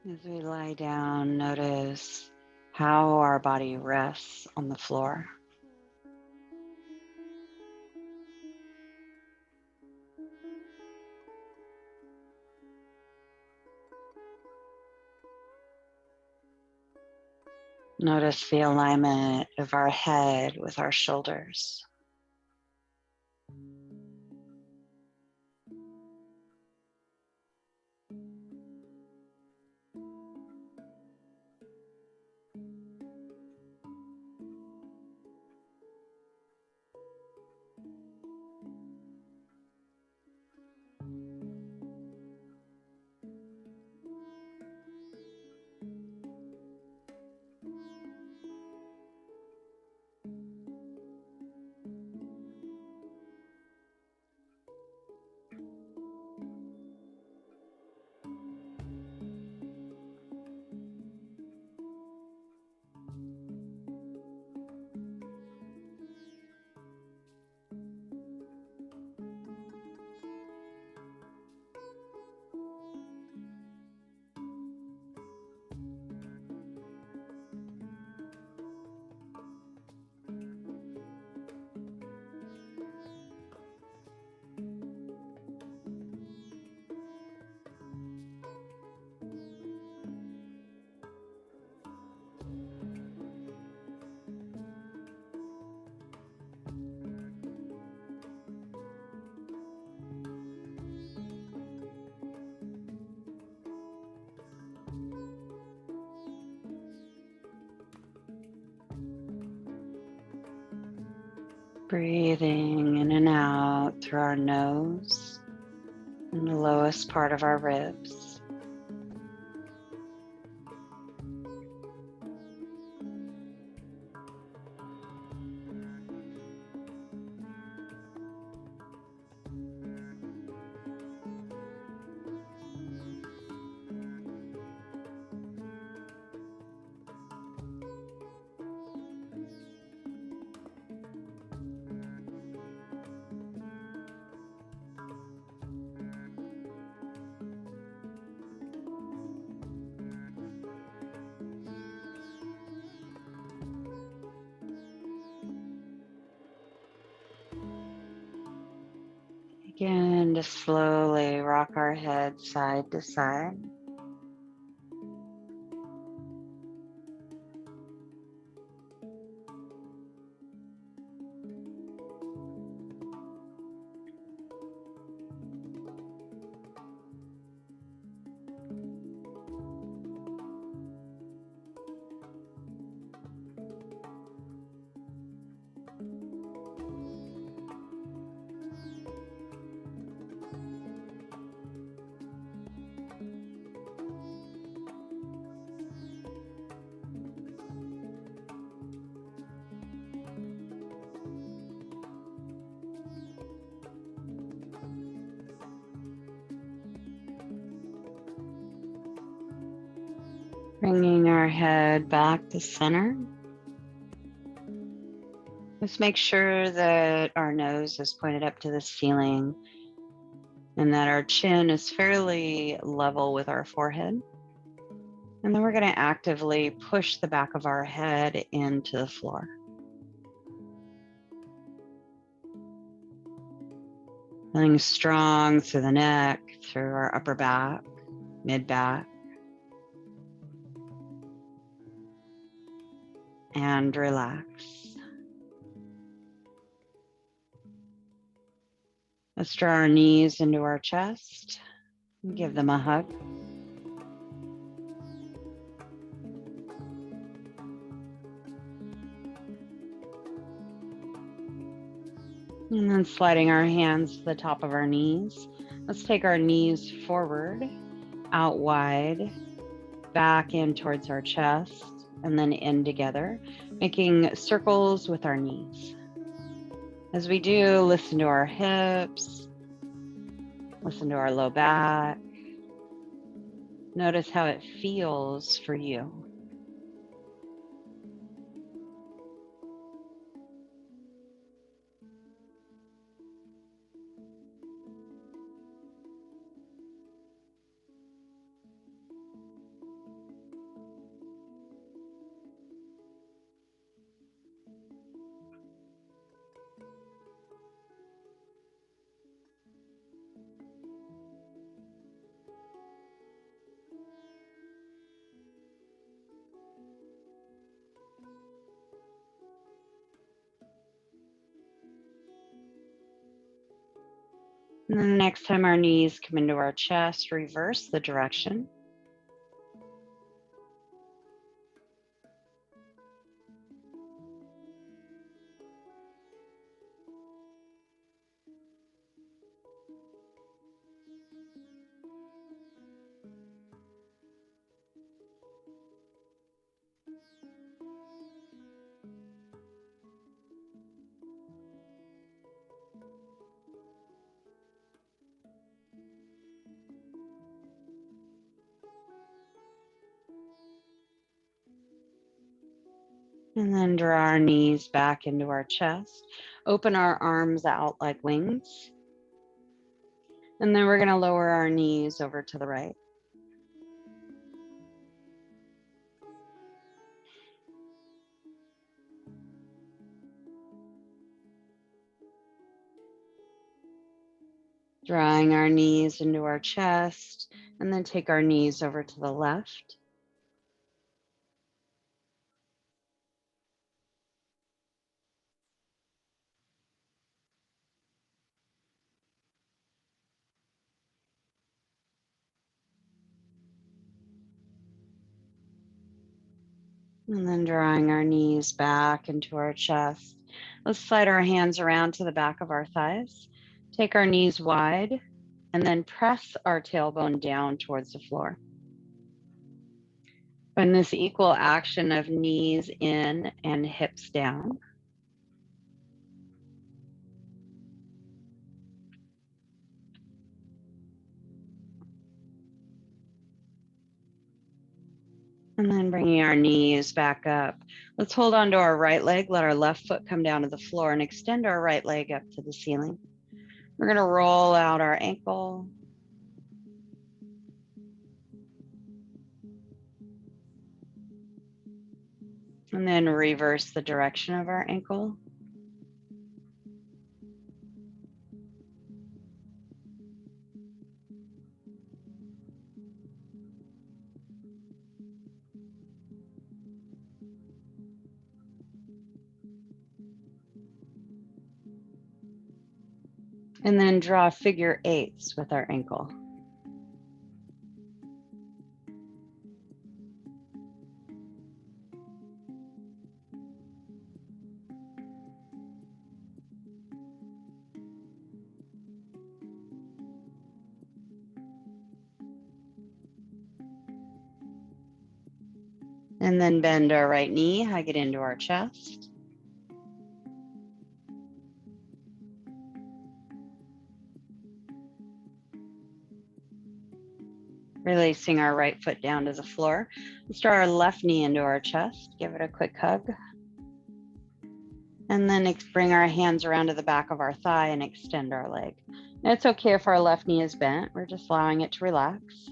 As we lie down, notice how our body rests on the floor. Notice the alignment of our head with our shoulders. Breathing in and out through our nose and the lowest part of our ribs. Begin to slowly rock our head side to side. Bringing our head back to center. Let's make sure that our nose is pointed up to the ceiling and that our chin is fairly level with our forehead. And then we're going to actively push the back of our head into the floor. Feeling strong through the neck, through our upper back, mid back, and relax. Let's draw our knees into our chest and give them a hug. And then sliding our hands to the top of our knees. Let's take our knees forward, out wide, back in towards our chest, and then in together, making circles with our knees. As we do, listen to our hips, listen to our low back. Notice how it feels for you. And then the next time our knees come into our chest, reverse the direction. And then draw our knees back into our chest. Open our arms out like wings. And then we're going to lower our knees over to the right. Drawing our knees into our chest, and then take our knees over to the left. And then drawing our knees back into our chest. Let's slide our hands around to the back of our thighs. Take our knees wide, and then press our tailbone down towards the floor. And this equal action of knees in and hips down. And then bringing our knees back up. Let's hold on to our right leg, let our left foot come down to the floor and extend our right leg up to the ceiling. We're going to roll out our ankle. And then reverse the direction of our ankle. And then draw figure eights with our ankle. And then bend our right knee, hug it into our chest. Releasing our right foot down to the floor. Let's draw our left knee into our chest. Give it a quick hug. And then bring our hands around to the back of our thigh and extend our leg. And it's okay if our left knee is bent. We're just allowing it to relax.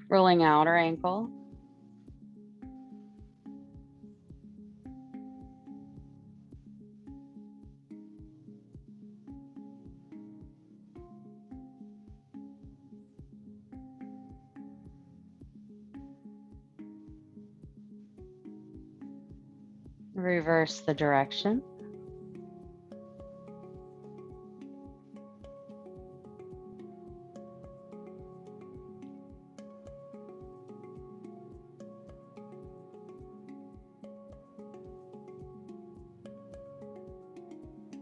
Rolling out our ankle. Reverse the direction.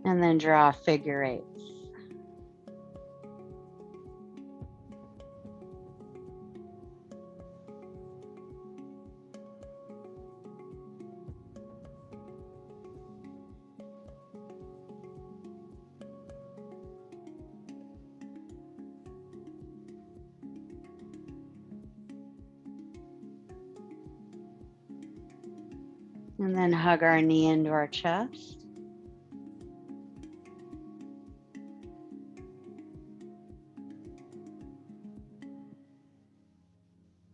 And then draw figure eights. And then hug our knee into our chest.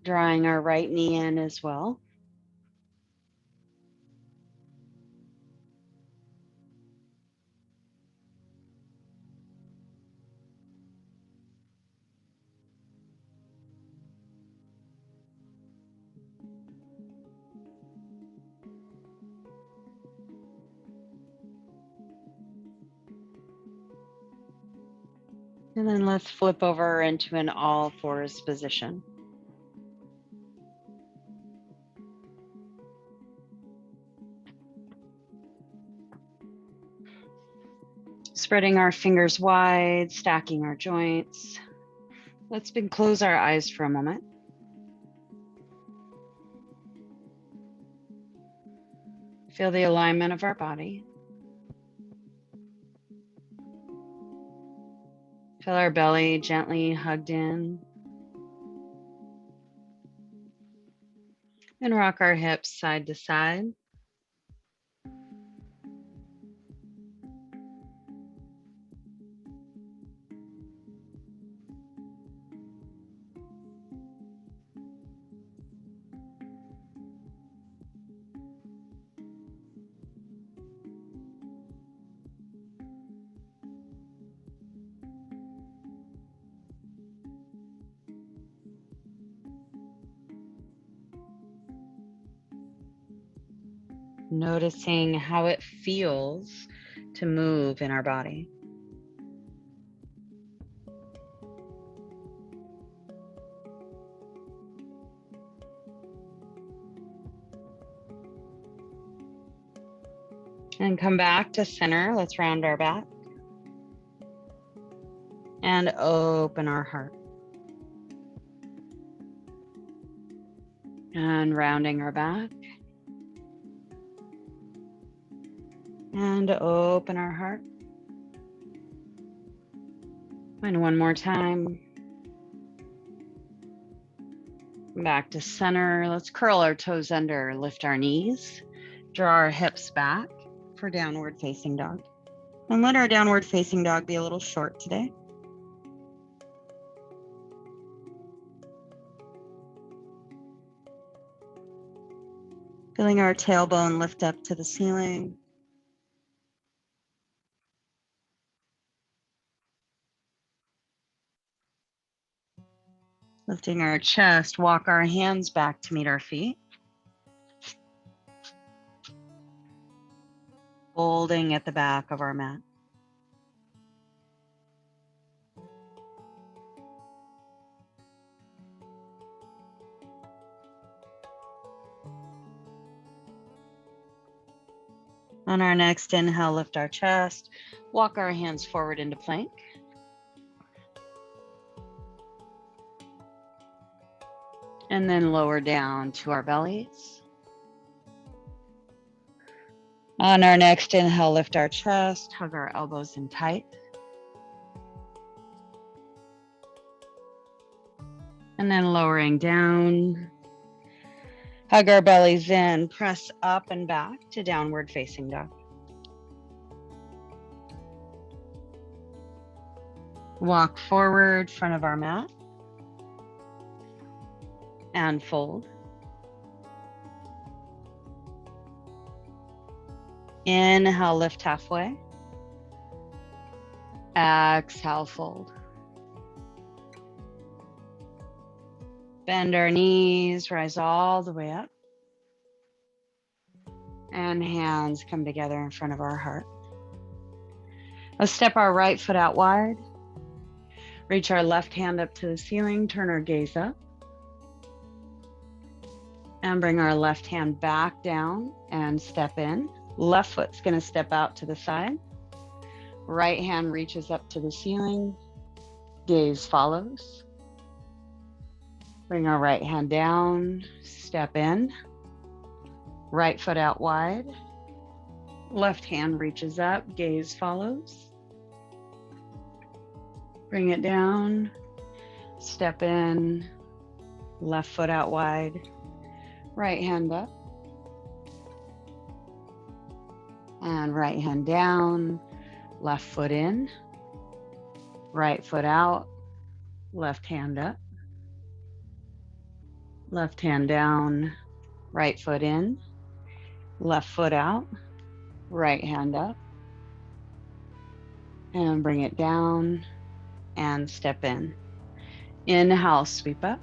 Drawing our right knee in as well. And then let's flip over into an all fours position. Spreading our fingers wide, stacking our joints. Let's close our eyes for a moment. Feel the alignment of our body. Feel our belly gently hugged in. And rock our hips side to side. Noticing how it feels to move in our body. And come back to center. Let's round our back. And open our heart. And rounding our back. And open our heart. And one more time. Back to center. Let's curl our toes under, lift our knees, draw our hips back for downward facing dog. And let our downward facing dog be a little short today. Feeling our tailbone lift up to the ceiling. Lifting our chest, walk our hands back to meet our feet. Holding at the back of our mat. On our next inhale, lift our chest, walk our hands forward into plank. And then lower down to our bellies. On our next inhale, lift our chest, hug our elbows in tight. And then lowering down, hug our bellies in, press up and back to downward facing dog. Walk forward, front of our mat. And fold. Inhale, lift halfway. Exhale, fold. Bend our knees, rise all the way up. And hands come together in front of our heart. Let's step our right foot out wide. Reach our left hand up to the ceiling, turn our gaze up. And bring our left hand back down and step in. Left foot's gonna step out to the side. Right hand reaches up to the ceiling. Gaze follows. Bring our right hand down, step in. Right foot out wide. Left hand reaches up, gaze follows. Bring it down, step in. Left foot out wide. Right hand up. And right hand down, left foot in. Right foot out, left hand up. Left hand down, right foot in. Left foot out, right hand up. And bring it down and step in. Inhale, sweep up.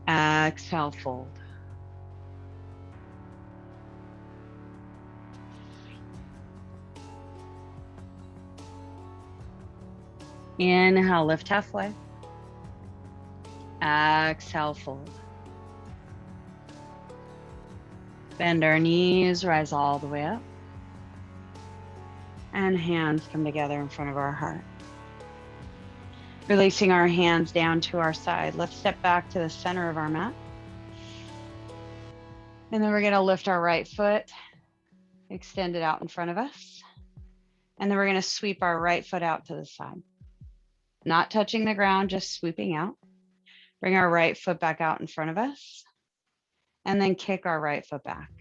Exhale, fold. Inhale, lift halfway. Exhale, fold. Bend our knees, rise all the way up. And hands come together in front of our heart. Releasing our hands down to our side. Let's step back to the center of our mat. And then we're going to lift our right foot, extend it out in front of us. And then we're going to sweep our right foot out to the side. Not touching the ground, just sweeping out. Bring our right foot back out in front of us. And then kick our right foot back.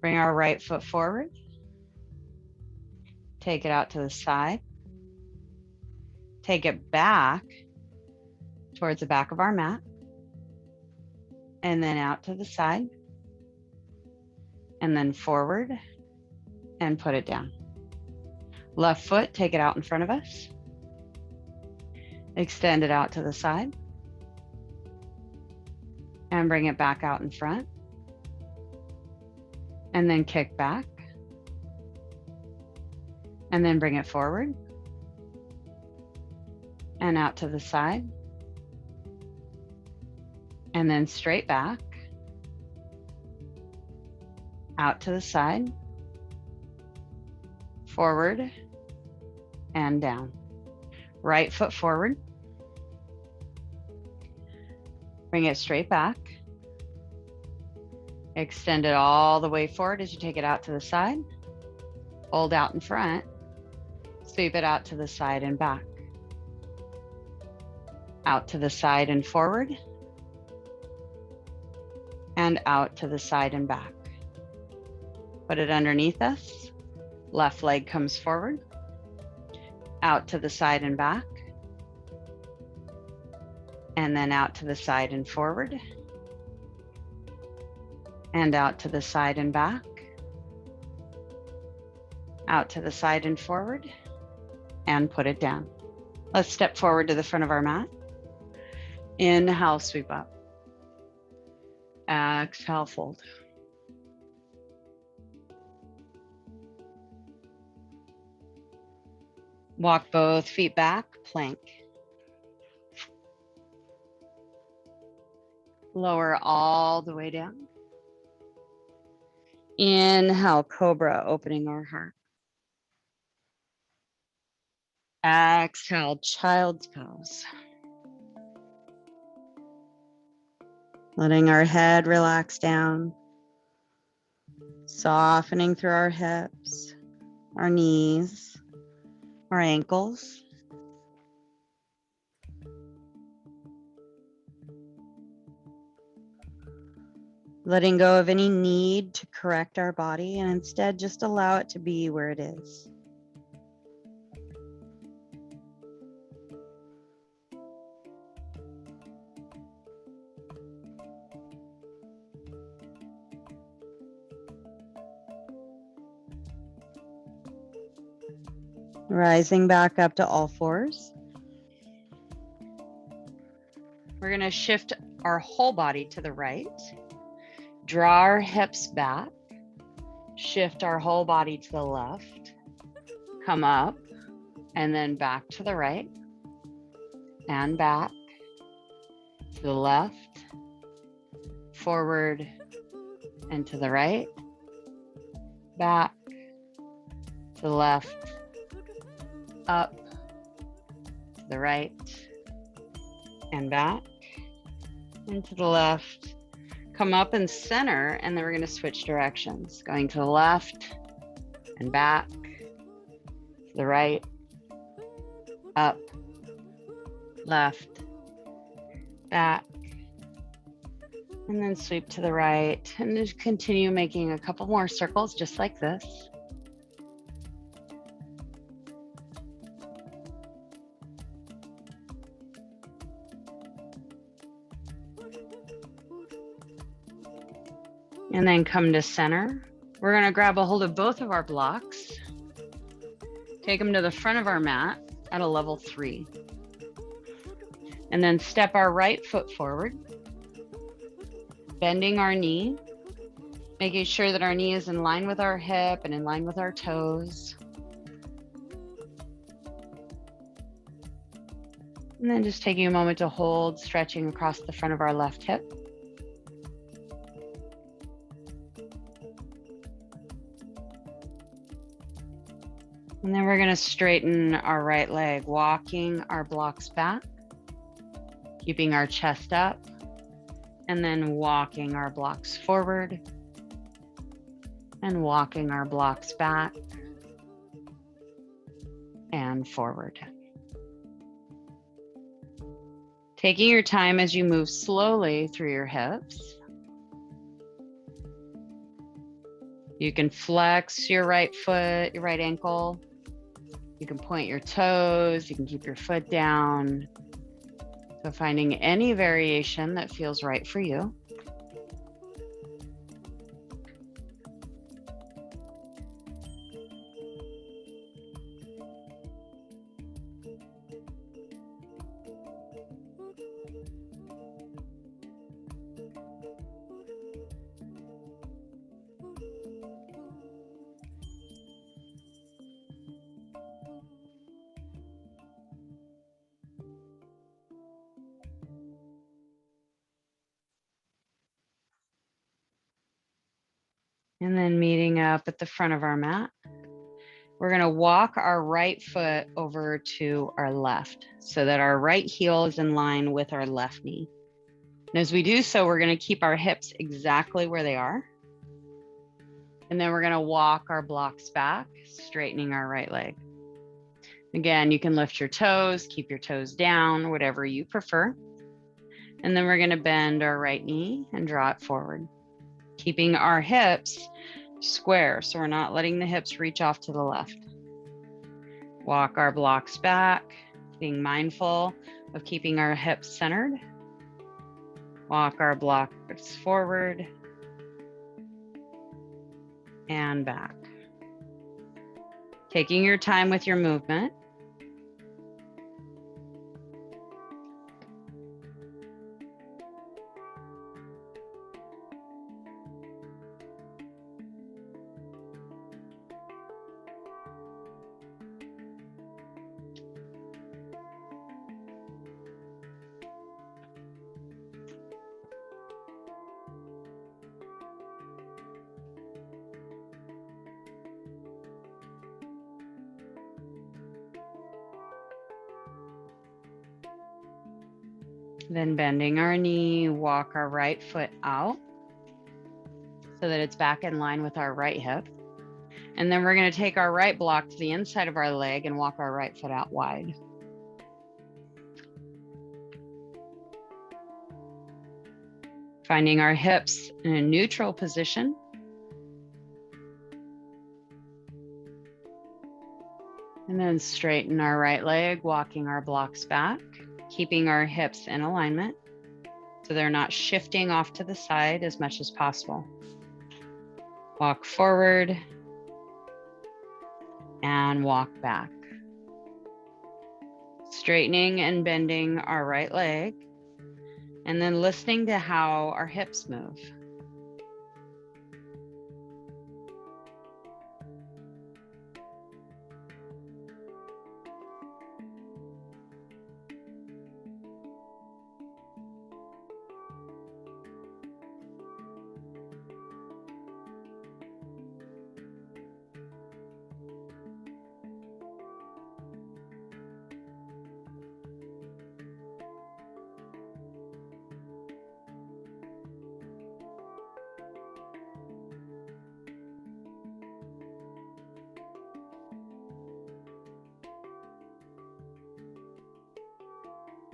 Bring our right foot forward. Take it out to the side. Take it back towards the back of our mat. And then out to the side. And then forward and put it down. Left foot, take it out in front of us. Extend it out to the side. And bring it back out in front. And then kick back. And then bring it forward. And out to the side. And then straight back. Out to the side. Forward. And down. Right foot forward. Bring it straight back. Extend it all the way forward as you take it out to the side. Hold out in front. Sweep it out to the side and back. Out to the side and forward. And out to the side and back. Put it underneath us. Left leg comes forward. Out to the side and back. And then out to the side and forward. And out to the side and back. Out to the side and forward. And put it down. Let's step forward to the front of our mat. Inhale, sweep up. Exhale, fold. Walk both feet back, plank. Lower all the way down. Inhale, cobra, opening our heart. Exhale, child's pose. Letting our head relax down. Softening through our hips, our knees, our ankles. Letting go of any need to correct our body and instead just allow it to be where it is. Rising back up to all fours. We're going to shift our whole body to the right. Draw our hips back. Shift our whole body to the left. Come up and then back to the right. And back to the left. Forward and to the right. Back to the left. Up, to the right, and back, and to the left. Come up and center, and then we're going to switch directions. Going to the left, and back, to the right, up, left, back, and then sweep to the right. And just continue making a couple more circles just like this. And then come to center. We're going to grab a hold of both of our blocks. Take them to the front of our mat at a level 3. And then step our right foot forward. Bending our knee. Making sure that our knee is in line with our hip and in line with our toes. And then just taking a moment to hold, stretching across the front of our left hip. And then we're going to straighten our right leg, walking our blocks back, keeping our chest up, and then walking our blocks forward and walking our blocks back and forward. Taking your time as you move slowly through your hips. You can flex your right foot, your right ankle. You can point your toes. You can keep your foot down. So finding any variation that feels right for you. And then meeting up at the front of our mat. We're going to walk our right foot over to our left so that our right heel is in line with our left knee. And as we do so, we're going to keep our hips exactly where they are. And then we're going to walk our blocks back, straightening our right leg. Again, you can lift your toes, keep your toes down, whatever you prefer. And then we're going to bend our right knee and draw it forward, keeping our hips square, so we're not letting the hips reach off to the left. Walk our blocks back, being mindful of keeping our hips centered. Walk our blocks forward and back. Taking your time with your movement. Then bending our knee, walk our right foot out so that it's back in line with our right hip. And then we're going to take our right block to the inside of our leg and walk our right foot out wide. Finding our hips in a neutral position. And then straighten our right leg, walking our blocks back, keeping our hips in alignment so they're not shifting off to the side as much as possible. Walk forward and walk back. Straightening and bending our right leg, and then listening to how our hips move.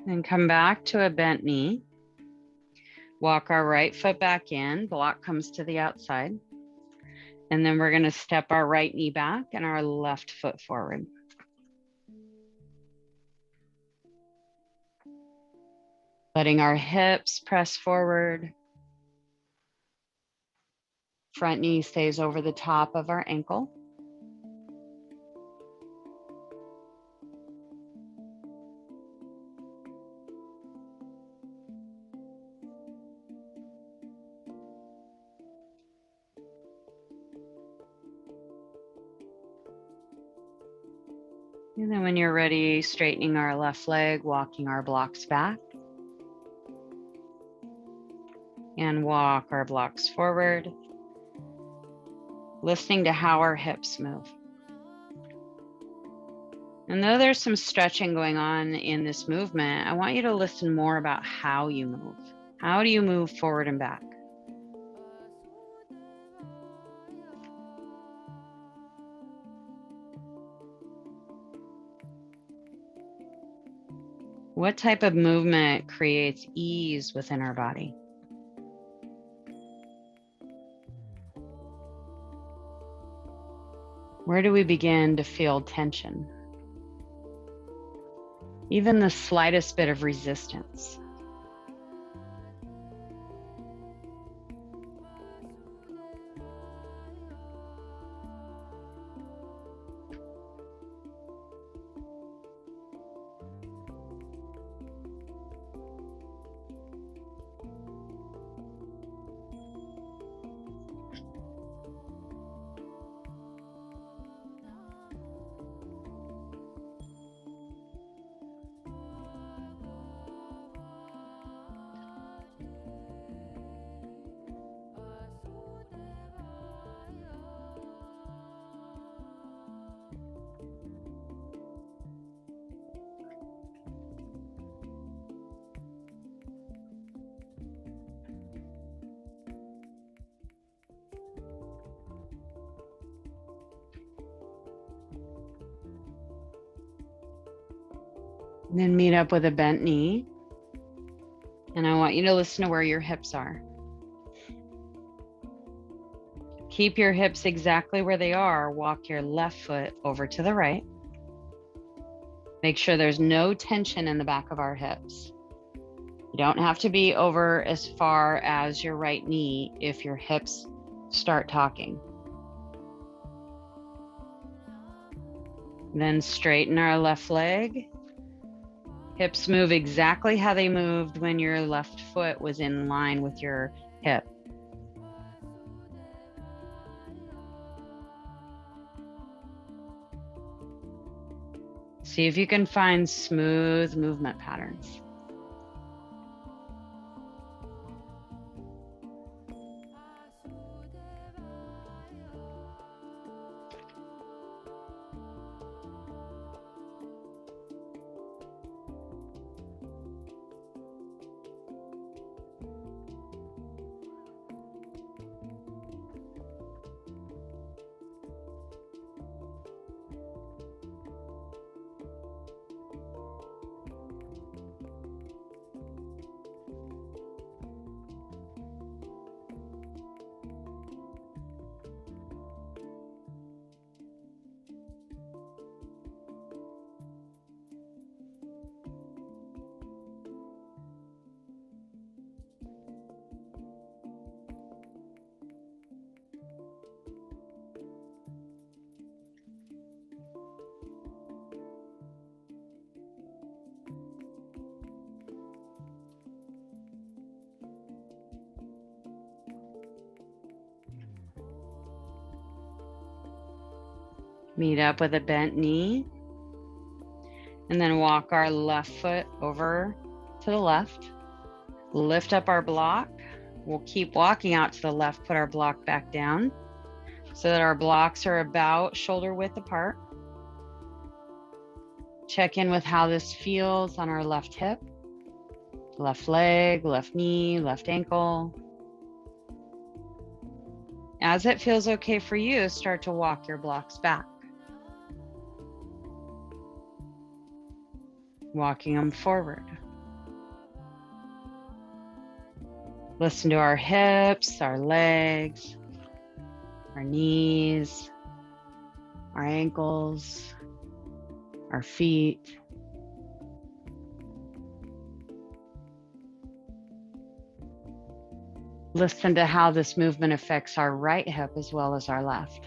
Then come back to a bent knee. Walk our right foot back in, block comes to the outside. And then we're going to step our right knee back and our left foot forward. Letting our hips press forward. Front knee stays over the top of our ankle. And then when you're ready, straightening our left leg, walking our blocks back. And walk our blocks forward, listening to how our hips move. And though there's some stretching going on in this movement, I want you to listen more about how you move. How do you move forward and back? What type of movement creates ease within our body? Where do we begin to feel tension? Even the slightest bit of resistance. And then meet up with a bent knee. And I want you to listen to where your hips are. Keep your hips exactly where they are. Walk your left foot over to the right. Make sure there's no tension in the back of our hips. You don't have to be over as far as your right knee if your hips start talking. Then straighten our left leg. Hips move exactly how they moved when your left foot was in line with your hip. See if you can find smooth movement patterns. Meet up with a bent knee. And then walk our left foot over to the left. Lift up our block. We'll keep walking out to the left, put our block back down so that our blocks are about shoulder width apart. Check in with how this feels on our left hip, left leg, left knee, left ankle. As it feels okay for you, start to walk your blocks back. Walking them forward. Listen to our hips, our legs, our knees, our ankles, our feet. Listen to how this movement affects our right hip as well as our left.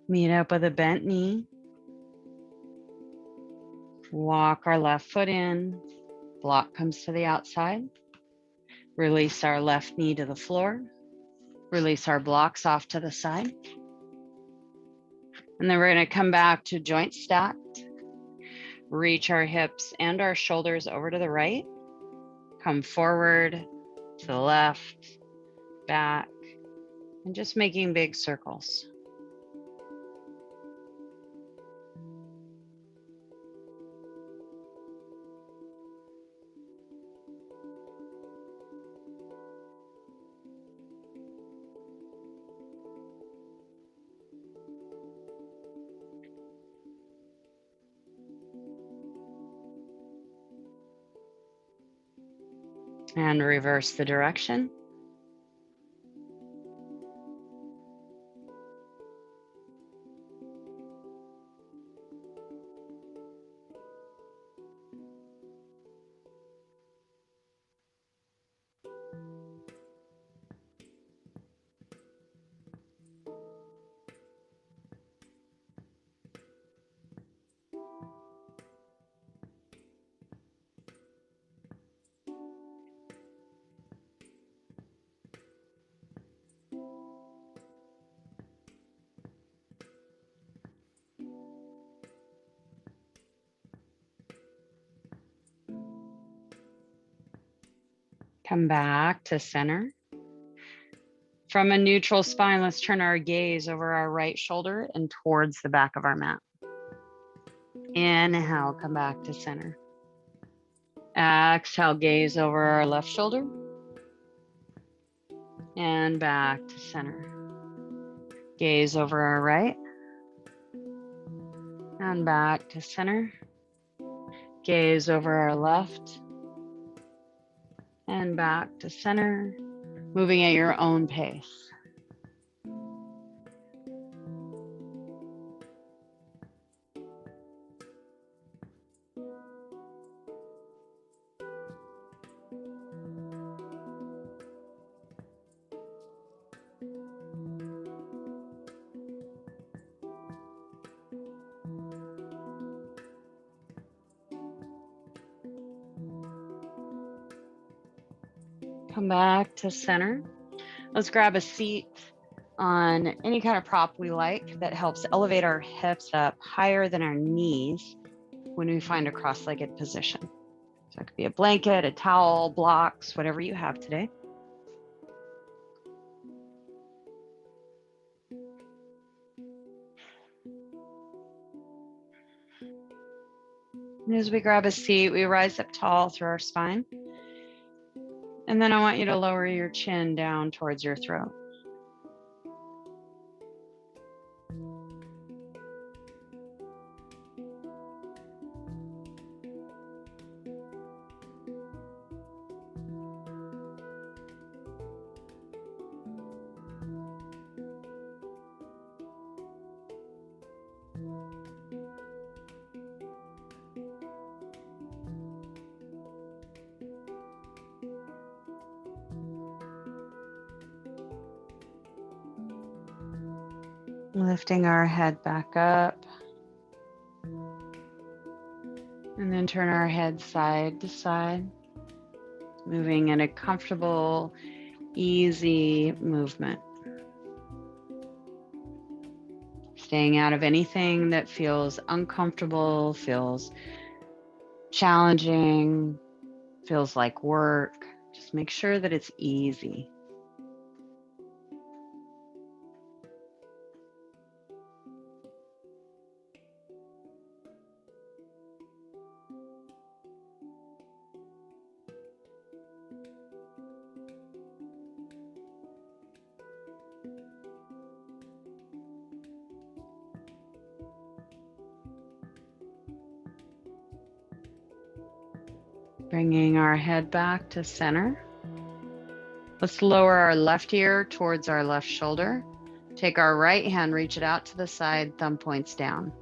Meet up with a bent knee. Walk our left foot in. Block comes to the outside. Release our left knee to the floor. Release our blocks off to the side. And then we're going to come back to joint stacked. Reach our hips and our shoulders over to the right. Come forward, to the left, back, and just making big circles. And reverse the direction. Come back to center. From a neutral spine, let's turn our gaze over our right shoulder and towards the back of our mat. Inhale, come back to center. Exhale, gaze over our left shoulder and back to center. Gaze over our right and back to center. Gaze over our left and back to center, moving at your own pace. Come back to center. Let's grab a seat on any kind of prop we like that helps elevate our hips up higher than our knees when we find a cross-legged position. So it could be a blanket, a towel, blocks, whatever you have today. And as we grab a seat, we rise up tall through our spine. And then I want you to lower your chin down towards your throat. Lifting our head back up. And then turn our head side to side, moving in a comfortable, easy movement. Staying out of anything that feels uncomfortable, feels challenging, feels like work. Just make sure that it's easy. Bringing our head back to center. Let's lower our left ear towards our left shoulder. Take our right hand, reach it out to the side, thumb points down.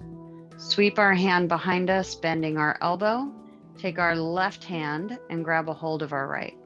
Sweep our hand behind us, bending our elbow. Take our left hand and grab a hold of our right.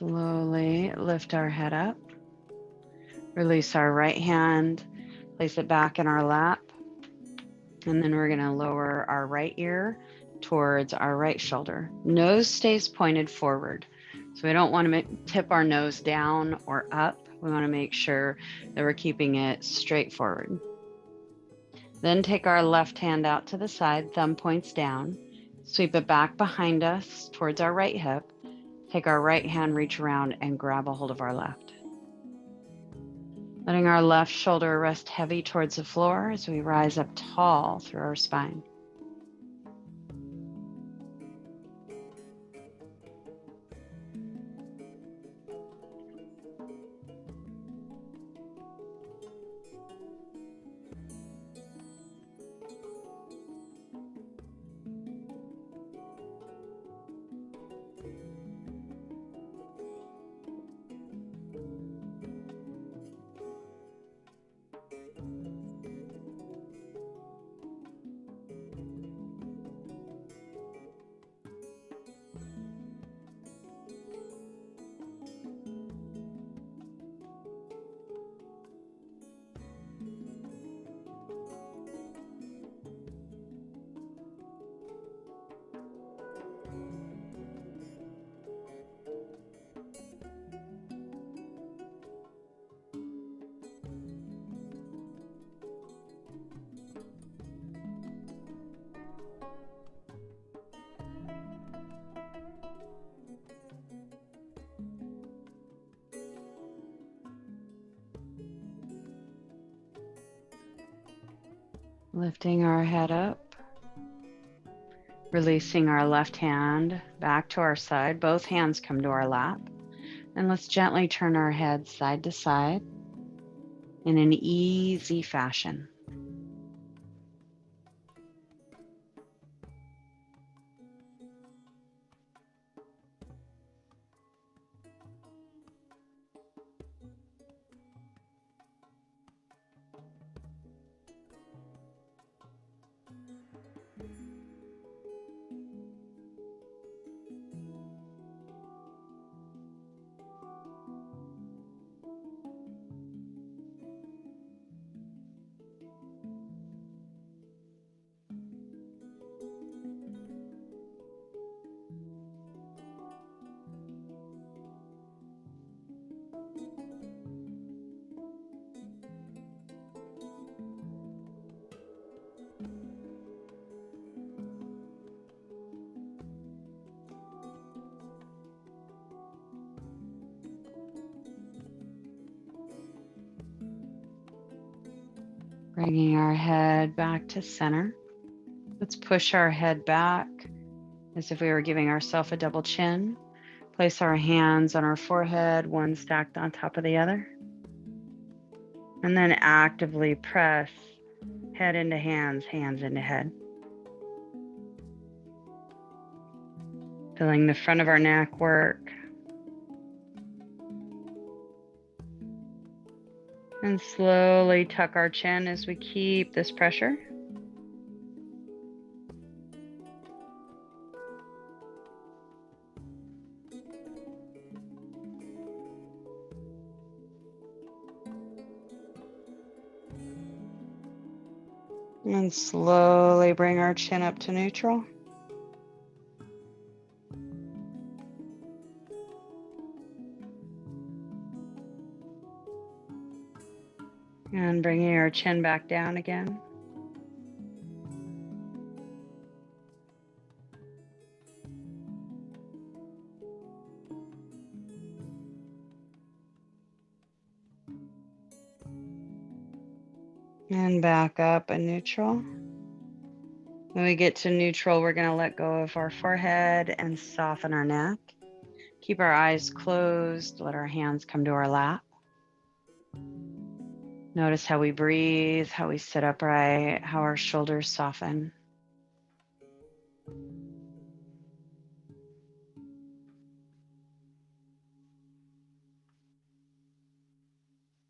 Slowly lift our head up. Release our right hand, place it back in our lap. And then we're going to lower our right ear towards our right shoulder. Nose stays pointed forward. So we don't want to tip our nose down or up. We want to make sure that we're keeping it straight forward. Then take our left hand out to the side, thumb points down. Sweep it back behind us towards our right hip. Take our right hand, reach around and grab a hold of our left. Letting our left shoulder rest heavy towards the floor as we rise up tall through our spine. Lifting our head up, releasing our left hand back to our side. Both hands come to our lap. And let's gently turn our head side to side in an easy fashion. Bringing our head back to center. Let's push our head back as if we were giving ourselves a double chin. Place our hands on our forehead, one stacked on top of the other. And then actively press head into hands, hands into head. Feeling the front of our neck work. And slowly tuck our chin as we keep this pressure. And slowly bring our chin up to neutral. And bringing our chin back down again. And back up and neutral. When we get to neutral, we're going to let go of our forehead and soften our neck. Keep our eyes closed. Let our hands come to our lap. Notice how we breathe, how we sit upright, how our shoulders soften.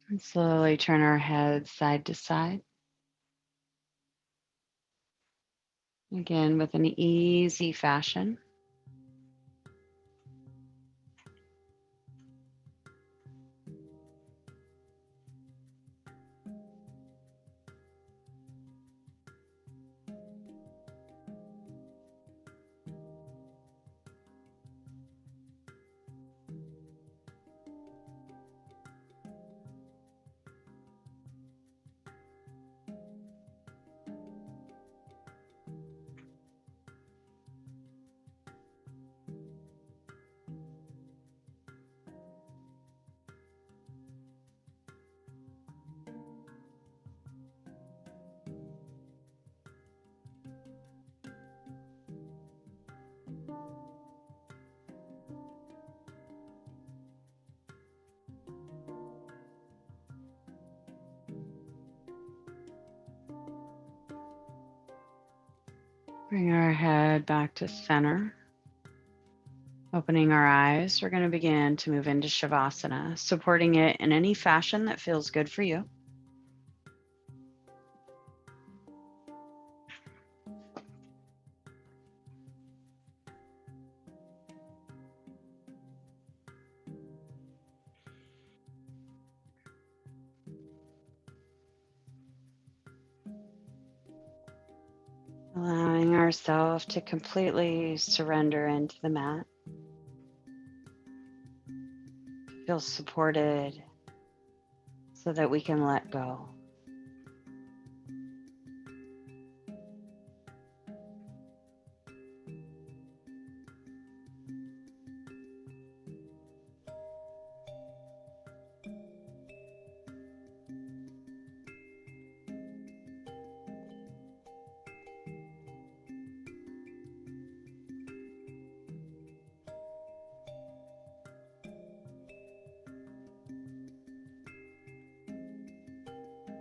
And slowly turn our heads side to side. Again, with an easy fashion. Bring our head back to center. Opening our eyes, we're going to begin to move into Shavasana, supporting it in any fashion that feels good for you. Allowing ourselves to completely surrender into the mat. Feel supported so that we can let go. Bring our hands to our heart. Feel the warmth of your breath. Feel the soft, gentle breathing.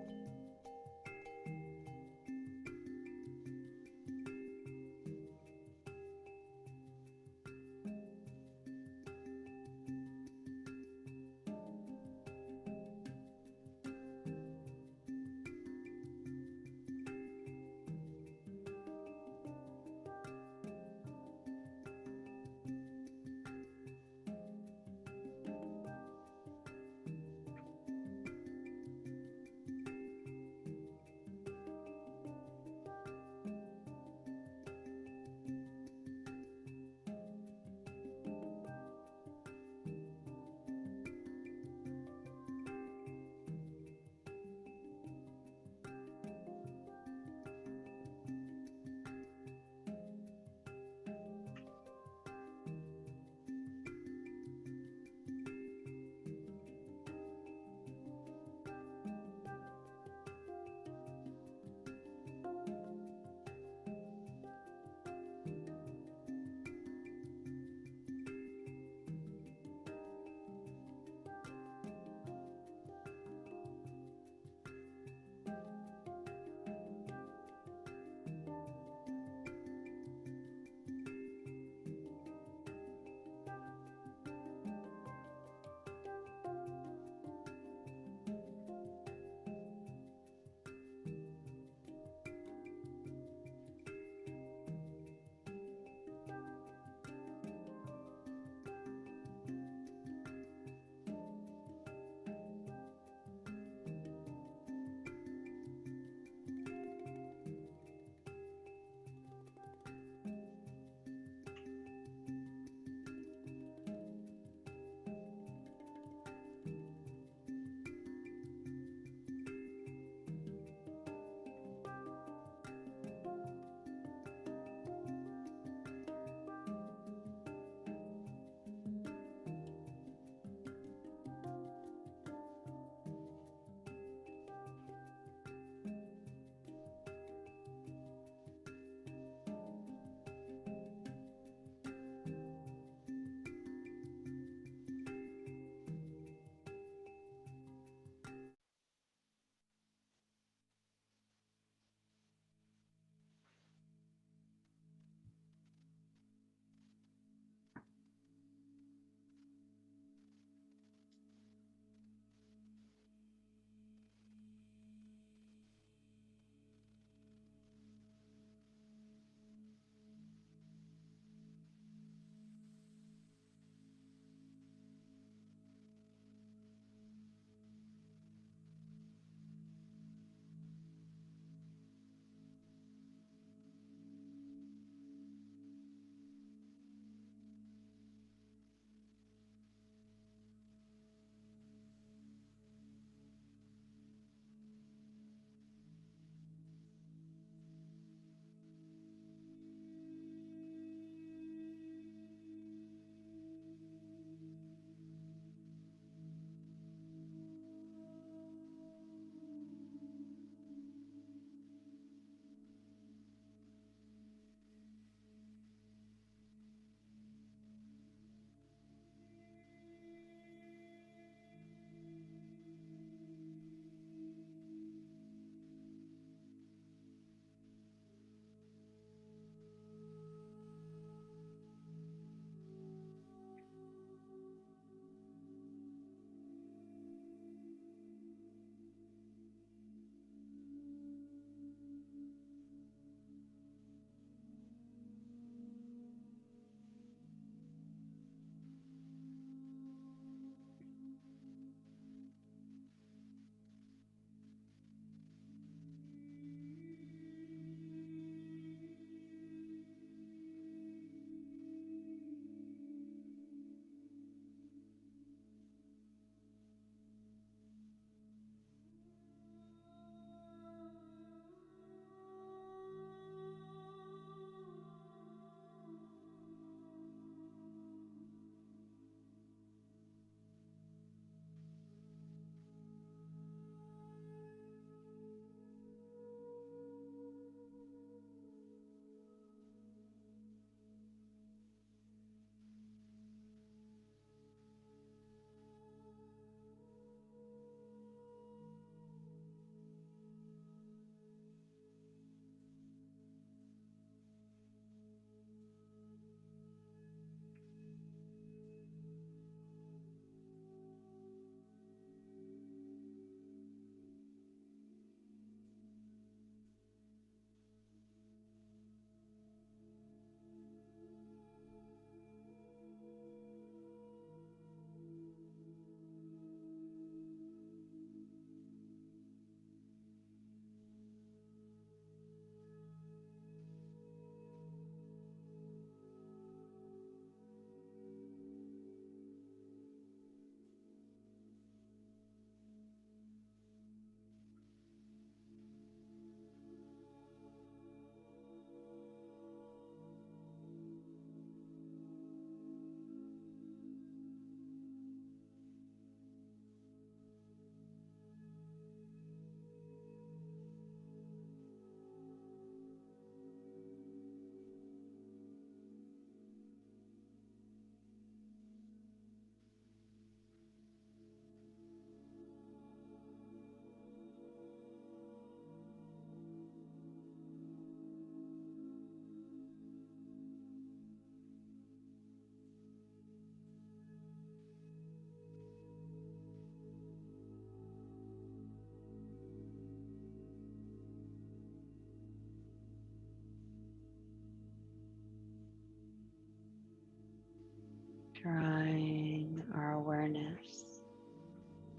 Drawing our awareness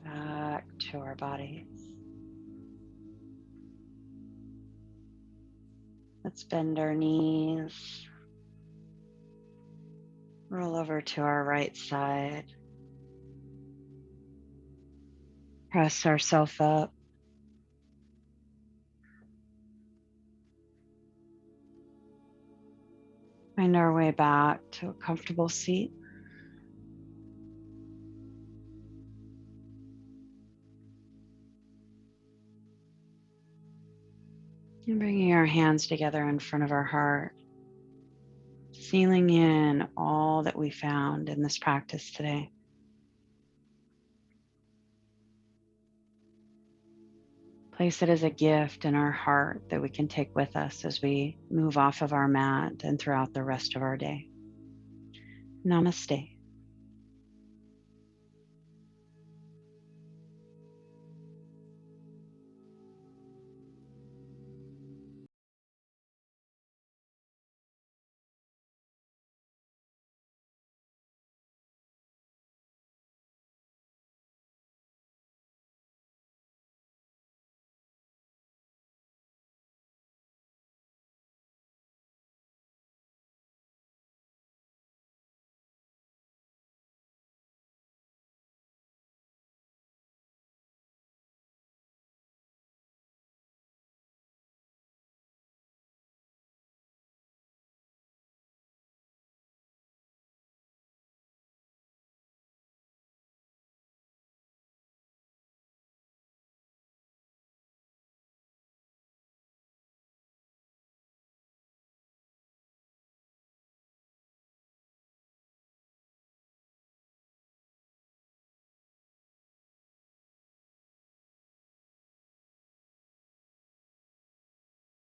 back to our bodies. Let's bend our knees, roll over to our right side, press ourselves up, find our way back to a comfortable seat. And bringing our hands together in front of our heart, sealing in all that we found in this practice today. Place it as a gift in our heart that we can take with us as we move off of our mat and throughout the rest of our day. Namaste.